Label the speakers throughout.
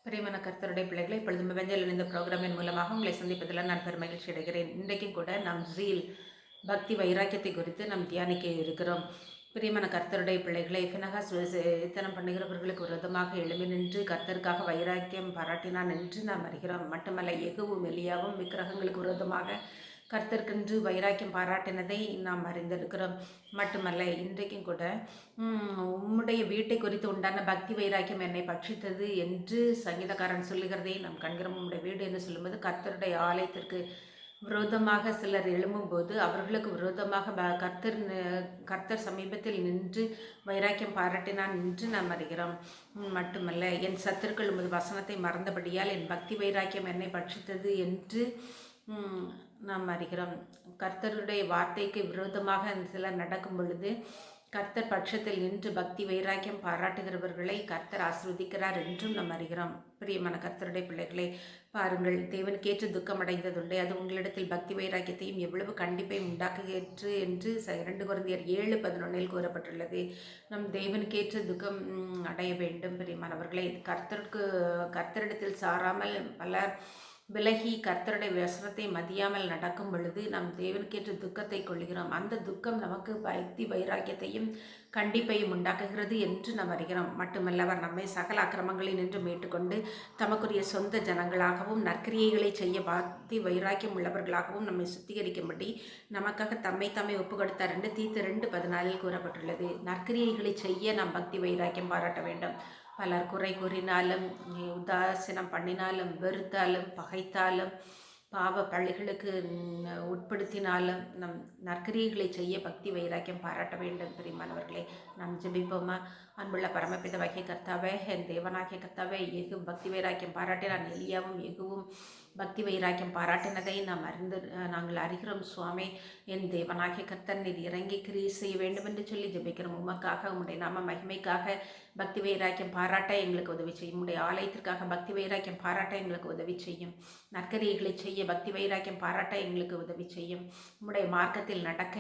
Speaker 1: பிரியமான கர்த்தருடைய பிள்ளைகளை இப்பொழுது வெஞ்சல் இணைந்த ப்ரோக்ராமின் மூலமாக உங்களை சந்திப்பதில் நான் பெருமகிழ்ச்சி அடைகிறேன். இன்றைக்கும் கூட நாம் ஜீல் பக்தி வைராக்கியத்தை குறித்து நாம் தியானிக்க இருக்கிறோம். பிரியமான கர்த்தருடைய பிள்ளைகளை பினகாஸ் இத்தனம் பண்ணுகிறவர்களுக்கு விரோதமாக எழும்பி நின்று கர்த்தருக்காக வைராக்கியம் பாராட்டினான் என்று நாம் அறிகிறோம். மட்டுமல்ல, எகுவும் எலியாவும் விக்கிரகங்களுக்கு விரோதமாக கர்த்தர்க்கென்று வைராக்கியம் பாராட்டினதை நாம் அறிந்திருக்கிறோம். மட்டுமல்ல, இன்றைக்கும் கூட உம்முடைய வீட்டை குறித்து உண்டான பக்தி வைராக்கியம் என்னை பட்சித்தது என்று சங்கீதக்காரன் சொல்லுகிறதை நாம் காண்கிறோம். உம்முடைய வீடு என்று சொல்லும்போது கர்த்தருடைய ஆலயத்திற்கு விரோதமாக சிலர் எழும்பும்போது அவர்களுக்கு விரோதமாக கர்த்தர் சமீபத்தில் நின்று வைராக்கியம் பாராட்டினான் என்று நாம் அறிகிறோம். மட்டுமல்ல, என் சத்துருக்கள் உமது வசனத்தை மறந்தபடியால் என் பக்தி வைராக்கியம் என்னை பட்சித்தது என்று நாம் அறிகிறோம். கர்த்தருடைய வார்த்தைக்கு விரோதமாக சிலர் நடக்கும் பொழுது கர்த்தர் பட்சத்தில் நின்று பக்தி வைராக்கியம் பாராட்டுகிறவர்களை கர்த்தர் ஆசிர்வதிக்கிறார் என்றும் நாம் அறிகிறோம். பிரியமான கர்த்தருடைய பிள்ளைகளை பாருங்கள், தேவனுக்கேற்று துக்கம் அடைந்ததுண்டு, அது உங்களிடத்தில் பக்தி வைராக்கியத்தையும் எவ்வளவு கண்டிப்பையும் உண்டாக்குகிறது என்று 2 கொரிந்தியர் 7:11 கூறப்பட்டுள்ளது. நம் தேவனுக்கேற்று துக்கம் அடைய வேண்டும். பிரியமானவர்களை, கர்த்தரிடத்தில் சாராமல் பலர் விலகி கர்த்தருடைய வசனத்தை மதியாமல் நடக்கும் பொழுது நம் தேவனுக்கேற்ற துக்கத்தை கொள்கிறோம். அந்த துக்கம் நமக்கு பக்தி வைராக்கியத்தையும் கண்டிப்பையும் உண்டாக்குகிறது என்று நாம் அறிகிறோம். மட்டுமல்ல, அவர் நம்மை சகல அக்கிரமங்களில் நின்று மீட்டுக்கொண்டு தமக்குரிய சொந்த ஜனங்களாகவும் நற்கிரியைகளை செய்ய பக்தி வைராக்கியம் உள்ளவர்களாகவும் நம்மை சுத்திகரிக்கும்படி நமக்காக தம்மை ஒப்பு கொடுத்தார் என்று தீத்து 2:14 கூறப்பட்டுள்ளது. நற்கிரியைகளை செய்ய நாம் பக்தி வைராக்கியம் பாராட்ட வேண்டும். பலர் குறை கூறினாலும், உதாசீனம் பண்ணினாலும், வெறுத்தாலும், பகைத்தாலும், பாவ பழிகளுக்கு உட்படுத்தினாலும் நம் நற்கிரியைகளை செய்ய பக்தி வைராக்கியம் பாராட்ட வேண்டும். பிரியமானவர்களே, நாம் ஜெபிப்போமா? அன்புள்ள பரமபிதாவாகிய கர்த்தாவே, என் தேவனாகிய கர்த்தாவே, பக்தி வைராக்கியம் பாராட்டினான். எலியாவும் எகுவும் பக்தி வைராக்கியம் பாராட்டினதை நாங்கள் அறிகிறோம். சுவாமி, என் தேவனாகிய கர்த்தர் நீர் இறங்கி கிரியை செய்ய வேண்டும் என்று சொல்லி ஜெபிக்கிறோம். உமக்காக, உம்முடைய நாம மகிமைக்காக பக்தி வைராக்கியம் பாராட்ட எங்களுக்கு உதவி செய்யும். உம்முடைய ஆலயத்திற்காக பக்தி வைராக்கியம் பாராட்ட எங்களுக்கு உதவி செய்யும். நற்கரியைகளை செய்ய பக்தி வைராக்கியம் பாராட்ட எங்களுக்கு உதவி செய்யும். உம்முடைய மார்க்கத்தில் நடக்க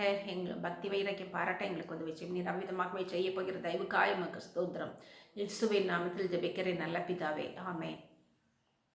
Speaker 1: பக்தி வைராக்கியம் பாராட்ட எங்களுக்கு உதவி செய்யும். நீர் அவ்விதமாகவே செய்ய போகிற தயவுக்காய் உமக்கு ஸ்தோத்திரம். இயேசுவின் நாமத்தில் ஜெபிக்கிறேன் நல்ல பிதாவே, ஆமென்.